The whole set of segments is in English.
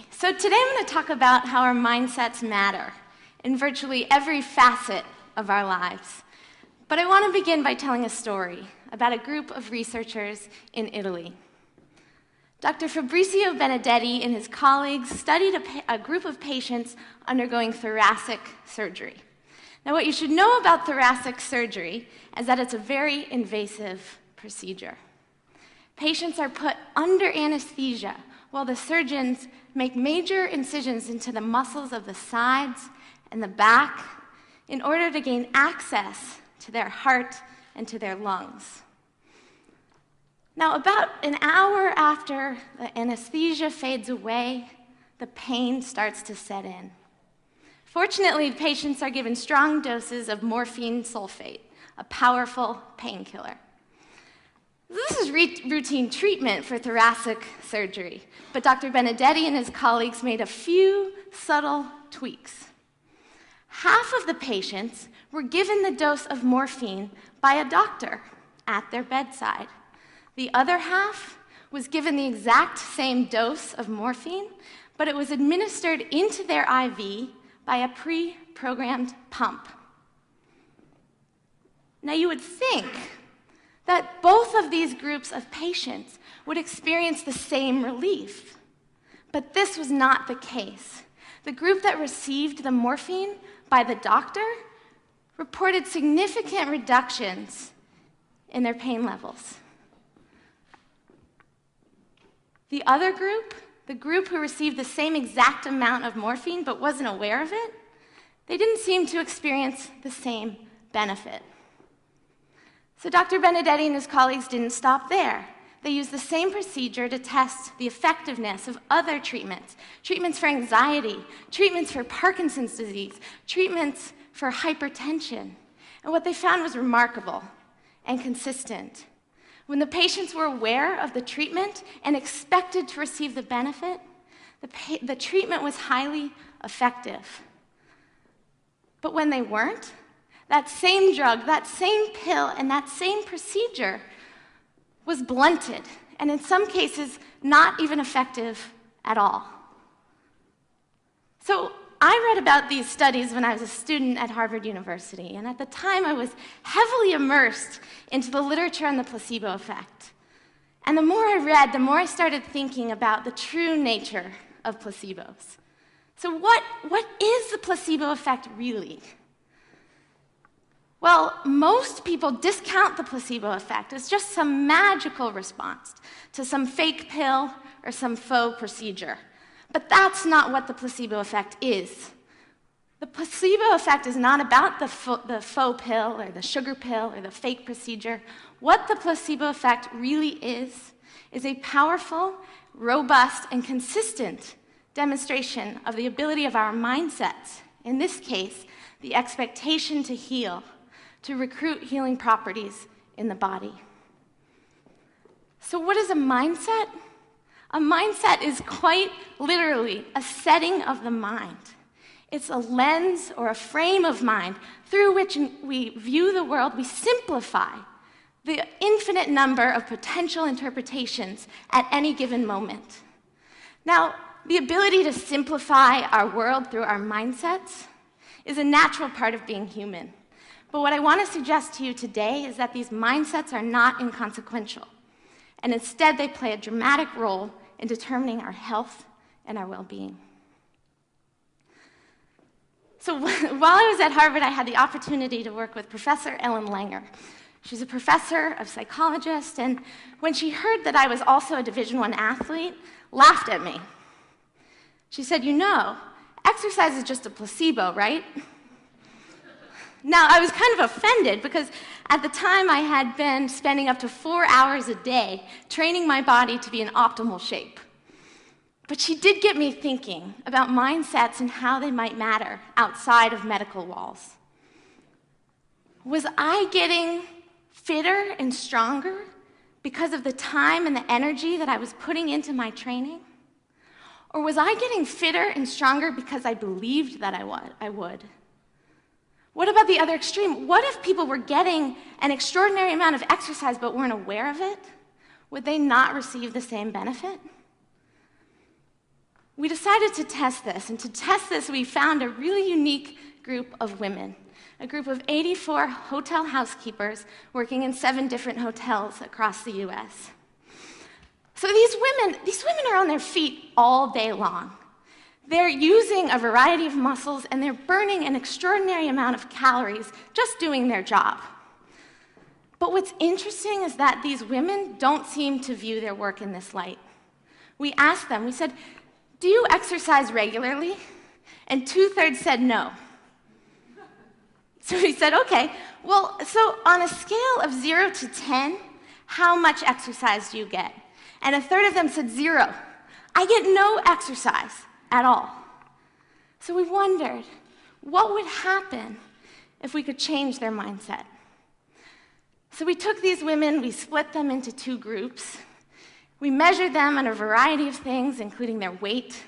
So today I'm going to talk about how our mindsets matter in virtually every facet of our lives. But I want to begin by telling a story about a group of researchers in Italy. Dr. Fabrizio Benedetti and his colleagues studied a group of patients undergoing thoracic surgery. Now, what you should know about thoracic surgery is that it's a very invasive procedure. Patients are put under anesthesia while the surgeons make major incisions into the muscles of the sides and the back in order to gain access to their heart and to their lungs. Now, about an hour after the anesthesia fades away, the pain starts to set in. Fortunately, patients are given strong doses of morphine sulfate, a powerful painkiller. This is routine treatment for thoracic surgery, but Dr. Benedetti and his colleagues made a few subtle tweaks. Half of the patients were given the dose of morphine by a doctor at their bedside. The other half was given the exact same dose of morphine, but it was administered into their IV by a pre-programmed pump. Now, you would think that both of these groups of patients would experience the same relief. But this was not the case. The group that received the morphine by the doctor reported significant reductions in their pain levels. The other group, the group who received the same exact amount of morphine but wasn't aware of it, they didn't seem to experience the same benefit. So Dr. Benedetti and his colleagues didn't stop there. They used the same procedure to test the effectiveness of other treatments, treatments for anxiety, treatments for Parkinson's disease, treatments for hypertension. And what they found was remarkable and consistent. When the patients were aware of the treatment and expected to receive the benefit, the treatment was highly effective. But when they weren't, that same drug, that same pill, and that same procedure was blunted, and in some cases, not even effective at all. So I read about these studies when I was a student at Harvard University, and at the time I was heavily immersed into the literature on the placebo effect. And the more I read, the more I started thinking about the true nature of placebos. So what is the placebo effect really? Well, most people discount the placebo effect as just some magical response to some fake pill or some faux procedure. But that's not what the placebo effect is. The placebo effect is not about the faux pill or the sugar pill or the fake procedure. What the placebo effect really is a powerful, robust, and consistent demonstration of the ability of our mindsets, in this case, the expectation to heal, to recruit healing properties in the body. So what is a mindset? A mindset is quite literally a setting of the mind. It's a lens or a frame of mind through which we view the world. We simplify the infinite number of potential interpretations at any given moment. Now, the ability to simplify our world through our mindsets is a natural part of being human. But what I want to suggest to you today is that these mindsets are not inconsequential, and instead they play a dramatic role in determining our health and our well-being. So while I was at Harvard, I had the opportunity to work with Professor Ellen Langer. She's a professor of psychology, and when she heard that I was also a Division I athlete, laughed at me. She said, "You know, exercise is just a placebo, right?" Now, I was kind of offended because at the time I had been spending up to 4 hours a day training my body to be in optimal shape. But she did get me thinking about mindsets and how they might matter outside of medical walls. Was I getting fitter and stronger because of the time and the energy that I was putting into my training? Or was I getting fitter and stronger because I believed that I would? What about the other extreme? What if people were getting an extraordinary amount of exercise but weren't aware of it? Would they not receive the same benefit? We decided to test this, and to test this, we found a really unique group of women, a group of 84 hotel housekeepers working in 7 different hotels across the US. So these women are on their feet all day long. They're using a variety of muscles, and they're burning an extraordinary amount of calories just doing their job. But what's interesting is that these women don't seem to view their work in this light. We asked them, we said, "Do you exercise regularly?" And 2/3 said no. So we said, okay, well, so on a scale of 0 to 10, how much exercise do you get? And 1/3 of them said 0. I get no exercise at all. So we wondered, what would happen if we could change their mindset? So we took these women, we split them into 2 groups. We measured them on a variety of things, including their weight,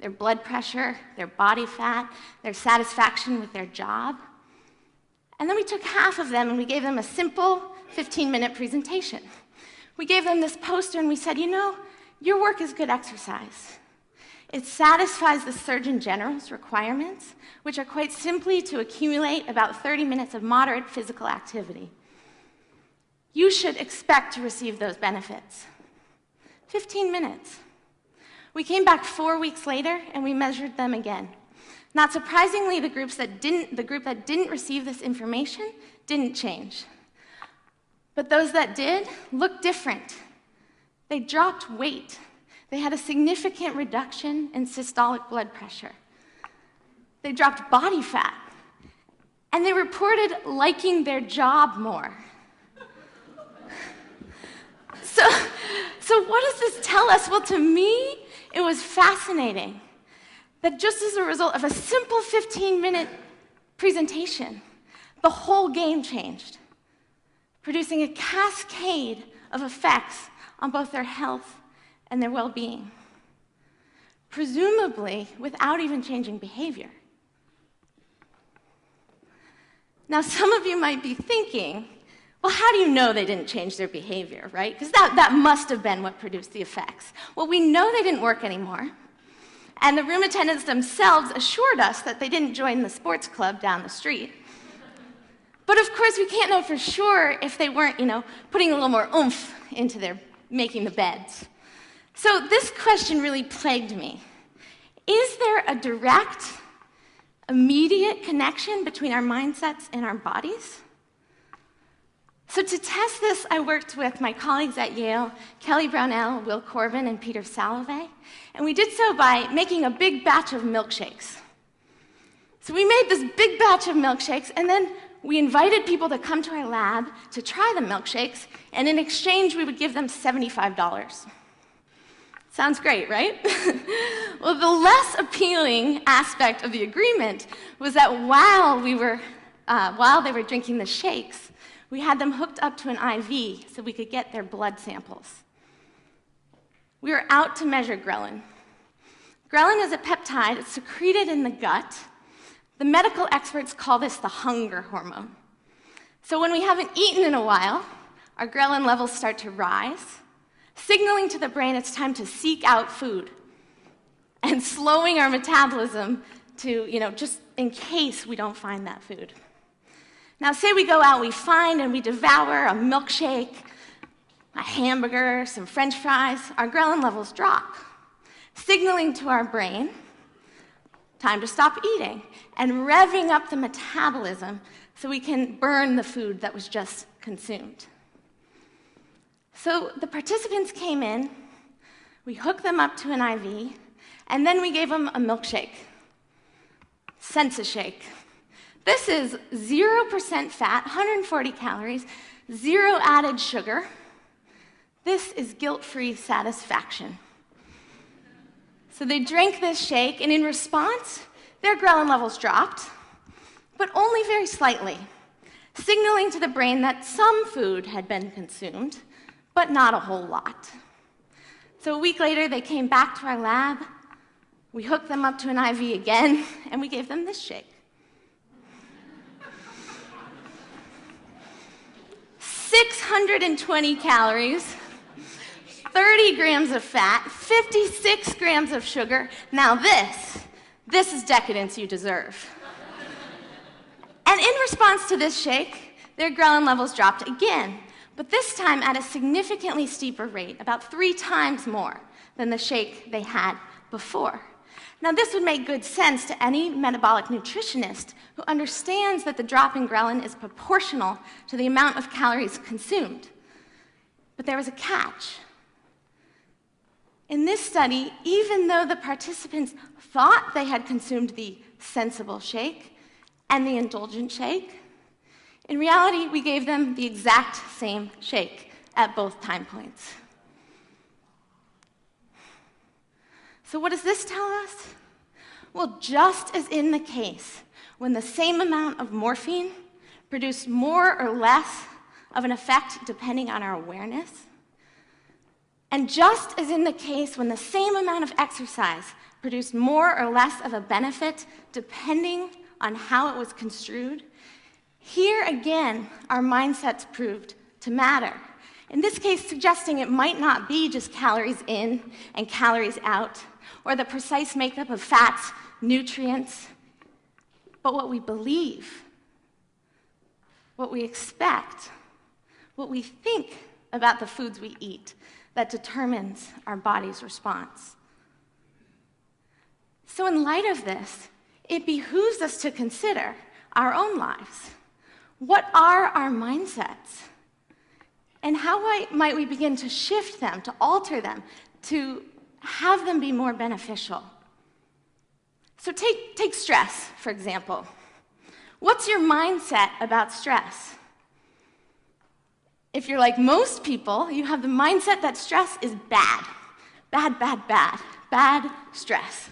their blood pressure, their body fat, their satisfaction with their job. And then we took half of them and we gave them a simple 15-minute presentation. We gave them this poster and we said, you know, your work is good exercise. It satisfies the Surgeon General's requirements, which are quite simply to accumulate about 30 minutes of moderate physical activity. You should expect to receive those benefits. 15 minutes. We came back 4 weeks later and we measured them again. Not surprisingly, the group that didn't receive this information didn't change. But those that did looked different. They dropped weight. They had a significant reduction in systolic blood pressure. They dropped body fat. And they reported liking their job more. So what does this tell us? Well, to me, it was fascinating that just as a result of a simple 15-minute presentation, the whole game changed, producing a cascade of effects on both their health and their well-being, presumably without even changing behavior. Now, some of you might be thinking, well, how do you know they didn't change their behavior, right? Because that must have been what produced the effects. Well, we know they didn't work anymore. And the room attendants themselves assured us that they didn't join the sports club down the street. But of course, we can't know for sure if they weren't, putting a little more oomph into their making the beds. So this question really plagued me. Is there a direct, immediate connection between our mindsets and our bodies? So to test this, I worked with my colleagues at Yale, Kelly Brownell, Will Corbin, and Peter Salovey, and we did so by making a big batch of milkshakes. So we made this big batch of milkshakes, and then we invited people to come to our lab to try the milkshakes, and in exchange, we would give them $75. Sounds great, right? Well, the less appealing aspect of the agreement was that while they were drinking the shakes, we had them hooked up to an IV so we could get their blood samples. We were out to measure ghrelin. Ghrelin is a peptide. It's secreted in the gut. The medical experts call this the hunger hormone. So when we haven't eaten in a while, our ghrelin levels start to rise, signaling to the brain it's time to seek out food, and slowing our metabolism to, just in case we don't find that food. Now, say we go out, we find and we devour a milkshake, a hamburger, some French fries, our ghrelin levels drop, signaling to our brain, time to stop eating, and revving up the metabolism so we can burn the food that was just consumed. So the participants came in, we hooked them up to an IV, and then we gave them a milkshake, Sensa-Shake. This is 0% fat, 140 calories, 0 added sugar. This is guilt-free satisfaction. So they drank this shake, and in response, their ghrelin levels dropped, but only very slightly, signaling to the brain that some food had been consumed, but not a whole lot. So a week later, they came back to our lab. We hooked them up to an IV again, and we gave them this shake. 620 calories, 30 30 grams of fat, 56 grams of sugar. Now this is decadence you deserve. And in response to this shake, their ghrelin levels dropped again, but this time at a significantly steeper rate, about 3 times more than the shake they had before. Now, this would make good sense to any metabolic nutritionist who understands that the drop in ghrelin is proportional to the amount of calories consumed. But there was a catch. In this study, even though the participants thought they had consumed the sensible shake and the indulgent shake, in reality, we gave them the exact same shake at both time points. So what does this tell us? Well, just as in the case when the same amount of morphine produced more or less of an effect depending on our awareness, and just as in the case when the same amount of exercise produced more or less of a benefit depending on how it was construed, here again, our mindsets proved to matter. In this case, suggesting it might not be just calories in and calories out, or the precise makeup of fats, nutrients, but what we believe, what we expect, what we think about the foods we eat that determines our body's response. So in light of this, it behooves us to consider our own lives. What are our mindsets? And how might we begin to shift them, to alter them, to have them be more beneficial? So take stress, for example. What's your mindset about stress? If you're like most people, you have the mindset that stress is bad. Bad, bad, bad. Bad stress.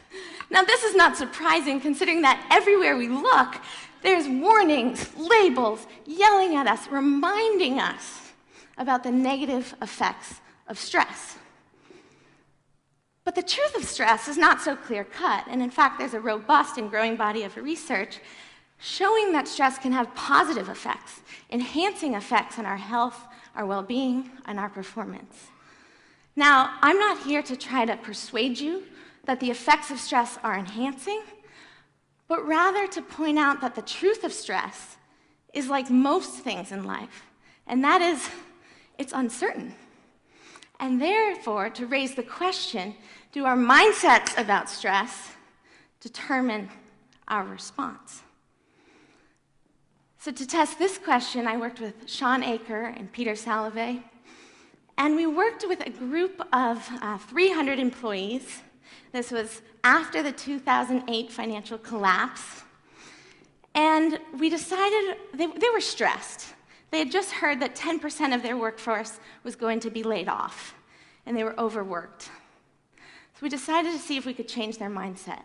Now, this is not surprising, considering that everywhere we look, there's warnings, labels, yelling at us, reminding us about the negative effects of stress. But the truth of stress is not so clear-cut, and in fact, there's a robust and growing body of research showing that stress can have positive effects, enhancing effects on our health, our well-being, and our performance. Now, I'm not here to try to persuade you that the effects of stress are enhancing, but rather to point out that the truth of stress is like most things in life, and that is, it's uncertain. And therefore, to raise the question, do our mindsets about stress determine our response? So to test this question, I worked with Sean Aker and Peter Salovey, and we worked with a group of 300 employees. This was after the 2008 financial collapse. And we decided they were stressed. They had just heard that 10% of their workforce was going to be laid off, and they were overworked. So we decided to see if we could change their mindset.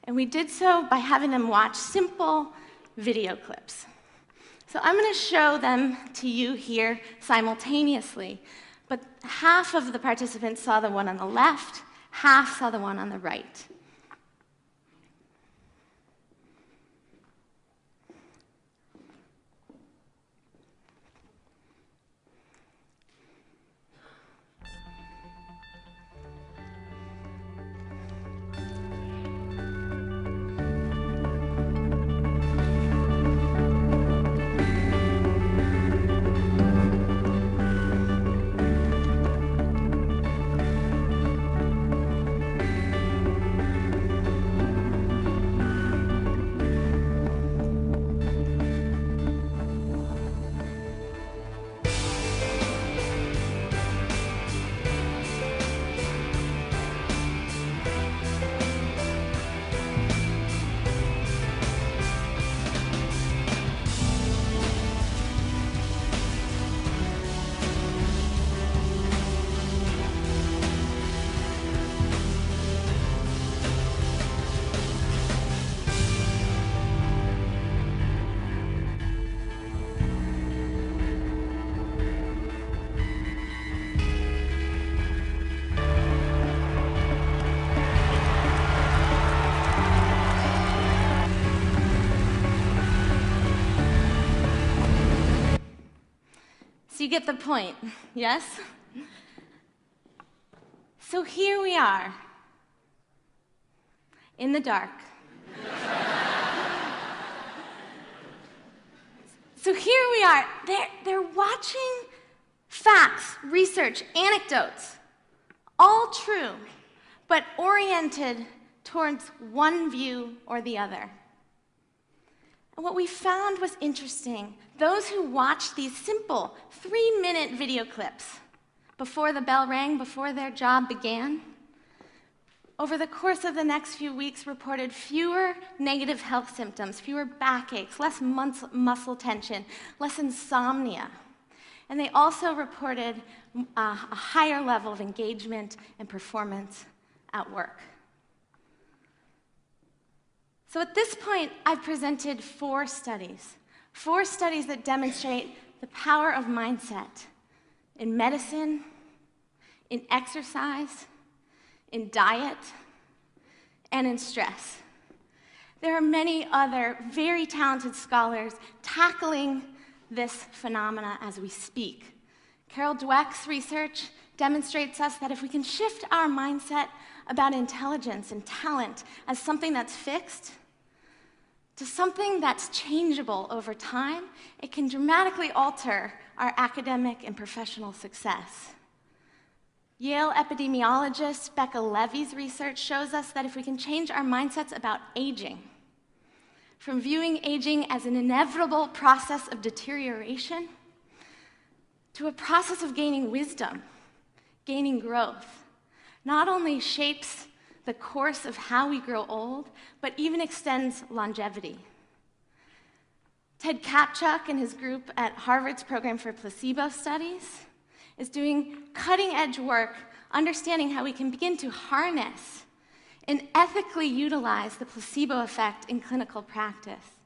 And we did so by having them watch simple video clips. So I'm going to show them to you here simultaneously, but half of the participants saw the one on the left, half saw the one on the right. So you get the point, yes? So here we are, in the dark. So here we are. They're watching facts, research, anecdotes, all true, but oriented towards one view or the other. And what we found was interesting. Those who watched these simple 3-minute video clips before the bell rang, before their job began, over the course of the next few weeks reported fewer negative health symptoms, fewer backaches, less muscle tension, less insomnia. And they also reported a higher level of engagement and performance at work. So at this point, I've presented 4 studies that demonstrate the power of mindset in medicine, in exercise, in diet, and in stress. There are many other very talented scholars tackling this phenomena as we speak. Carol Dweck's research demonstrates us that if we can shift our mindset about intelligence and talent as something that's fixed to something that's changeable over time, it can dramatically alter our academic and professional success. Yale epidemiologist Becca Levy's research shows us that if we can change our mindsets about aging, from viewing aging as an inevitable process of deterioration to a process of gaining wisdom, gaining growth, not only shapes the course of how we grow old, but even extends longevity. Ted Kapchuk and his group at Harvard's Program for Placebo Studies is doing cutting-edge work understanding how we can begin to harness and ethically utilize the placebo effect in clinical practice.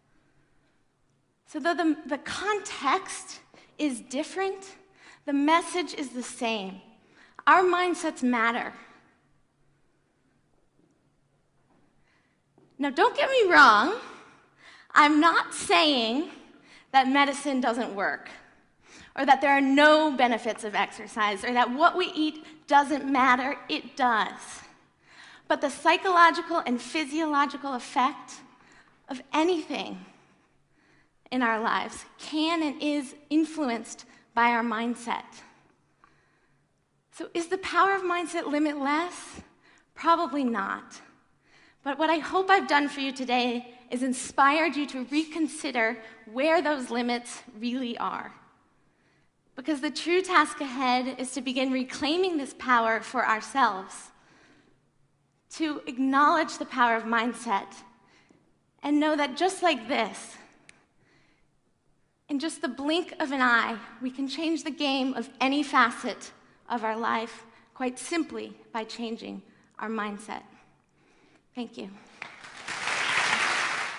So though the context is different, the message is the same. Our mindsets matter. Now, don't get me wrong. I'm not saying that medicine doesn't work, or that there are no benefits of exercise, or that what we eat doesn't matter. It does. But the psychological and physiological effect of anything in our lives can and is influenced by our mindset. So is the power of mindset limitless? Probably not. But what I hope I've done for you today is inspired you to reconsider where those limits really are. Because the true task ahead is to begin reclaiming this power for ourselves, to acknowledge the power of mindset, and know that just like this, in just the blink of an eye, we can change the game of any facet of our life quite simply by changing our mindset. Thank you.